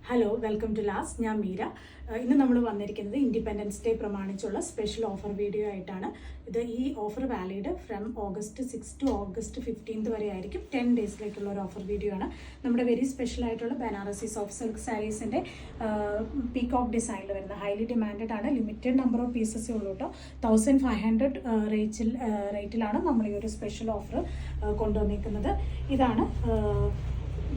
Hello, welcome to last. ഞാൻ മീര. ഇന്ന് നമ്മൾ വന്നിരിക്കുന്നത് ഇൻഡിപെൻഡൻസ് ഡേ പ്രമാണിച്ചുള്ള സ്പെഷ്യൽ ഓഫർ വീഡിയോ ആയിട്ടാണ്. ഈ offer valid from August 6 to August 15 വരെ ആയിരിക്കും. 10 ഡേയ്സിലേക്കുള്ള ഒരു ഓഫർ വീഡിയോ ആണ്. നമ്മുടെ വെരി സ്പെഷ്യൽ ആയിട്ടുള്ള ബനാറസി സോഫ്റ്റ് സിൽക്ക് സാരീസിൻ്റെ പീകോക്ക് ഡിസൈനിൽ വരുന്ന ഹൈലി ഡിമാൻഡഡ് ആണ്. ലിമിറ്റഡ് നമ്പർ ഓഫ് പീസസേ ഉള്ളൂ കേട്ടോ. 1500 റേറ്റിലാണ് നമ്മൾ ഈ ഒരു സ്പെഷ്യൽ ഓഫർ കൊണ്ടുവന്നിരിക്കുന്നത്. ഇതാണ്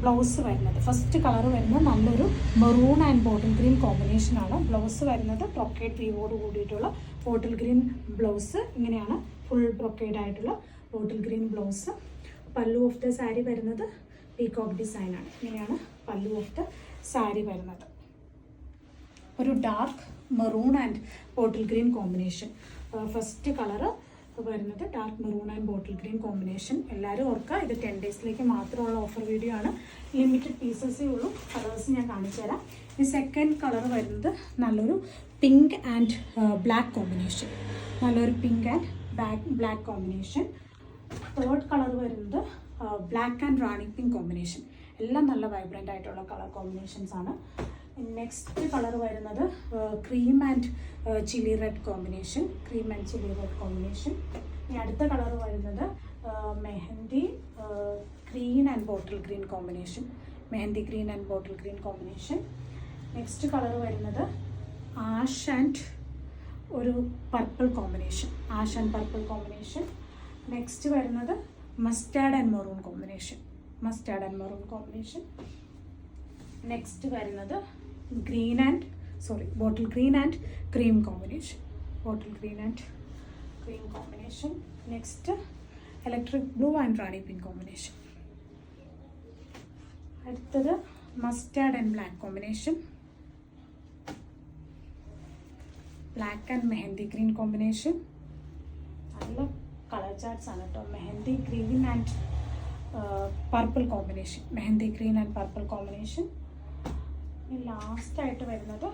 ബ്ലൗസ് വരുന്നത്. ഫസ്റ്റ് കളർ വരുന്നത് നല്ലൊരു മെറൂൺ ആൻഡ് ബോട്ടിൽ ഗ്രീൻ കോമ്പിനേഷനാണ്. ബ്ലൗസ് വരുന്നത് ബ്രൊക്കേഡ് വീവോട് കൂടിയിട്ടുള്ള ബോട്ടിൽ ഗ്രീൻ ബ്ലൗസ്. ഇങ്ങനെയാണ് ഫുൾ ബ്രൊക്കേഡ് ആയിട്ടുള്ള ബോട്ടിൽ ഗ്രീൻ ബ്ലൗസ്. പല്ലു ഓഫ് ദ സാരി വരുന്നത് പീകോക്ക് ഡിസൈനാണ്. ഇങ്ങനെയാണ് പല്ലു ഓഫ് ദ സാരി വരുന്നത്. ഒരു dark maroon and bottle green combination. First colour വരുന്നത് dark maroon and bottle green combination. എല്ലാവരും ഓർക്കുക, ഇത് 10 ഡേയ്സിലേക്ക് മാത്രമുള്ള ഓഫർ വീഡിയോ ആണ്. ലിമിറ്റഡ് പീസസേ ഉള്ളൂ. കളേഴ്സ് ഞാൻ കാണിച്ചു തരാം. ഈ സെക്കൻഡ് കളർ വരുന്നത് നല്ലൊരു പിങ്ക് ആൻഡ് ബ്ലാക്ക് കോമ്പിനേഷൻ. നല്ലൊരു pink and black combination. Third colour വരുന്നത് black and rani pink combination. എല്ലാം നല്ല വൈബ്രൻ്റ് ആയിട്ടുള്ള കളർ കോമ്പിനേഷൻസ് ആണ്. നെക്സ്റ്റ് കളർ വരുന്നത് cream and chilli red combination. Cream and chilli red combination. ഇനി അടുത്ത കളർ വരുന്നത് mehndi green and bottle green combination. Mehndi green and bottle green combination. Next colour വരുന്നത് ash and ഒരു purple combination. Ash and purple combination. Next വരുന്നത് mustard and maroon combination. Mustard and maroon combination. Next വരുന്നത് bottle green and cream combination. Bottle green and cream combination. Next electric blue and rani pink combination. അടുത്തത് mustard and black combination. Black and mehndi green combination. നല്ല colour charts ആണ് കേട്ടോ. Mehndi green and purple combination. Mehndi green and purple combination. ലാസ്റ്റായിട്ട് വരുന്നത്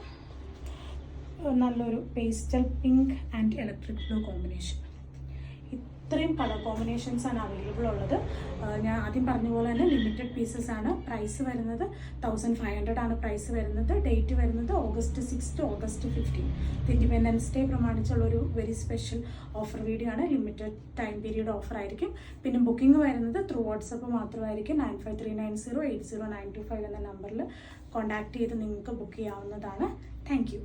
നല്ലൊരു pastel pink and electric blue combination. ഇത്രയും colour combinations ആണ് available ഉള്ളത്. ഞാൻ ആദ്യം പറഞ്ഞ പോലെ തന്നെ ലിമിറ്റഡ് പീസസ് ആണ്. പ്രൈസ് വരുന്നത് 1500 ആണ് പ്രൈസ് വരുന്നത്. ഡേറ്റ് വരുന്നത് August 6 to August 15. Independence day പ്രമാണിച്ചുള്ളൊരു വെരി സ്പെഷ്യൽ ഓഫർ വീഡിയോ ആണ്. ലിമിറ്റഡ് ടൈം പീരീഡ് ഓഫർ ആയിരിക്കും. പിന്നെ ബുക്കിംഗ് വരുന്നത് ത്രൂ വാട്സപ്പ് മാത്രമായിരിക്കും. 9539080925 എന്ന നമ്പറിൽ കോൺടാക്ട് ചെയ്ത് നിങ്ങൾക്ക് ബുക്ക് ചെയ്യാവുന്നതാണ്. Thank you.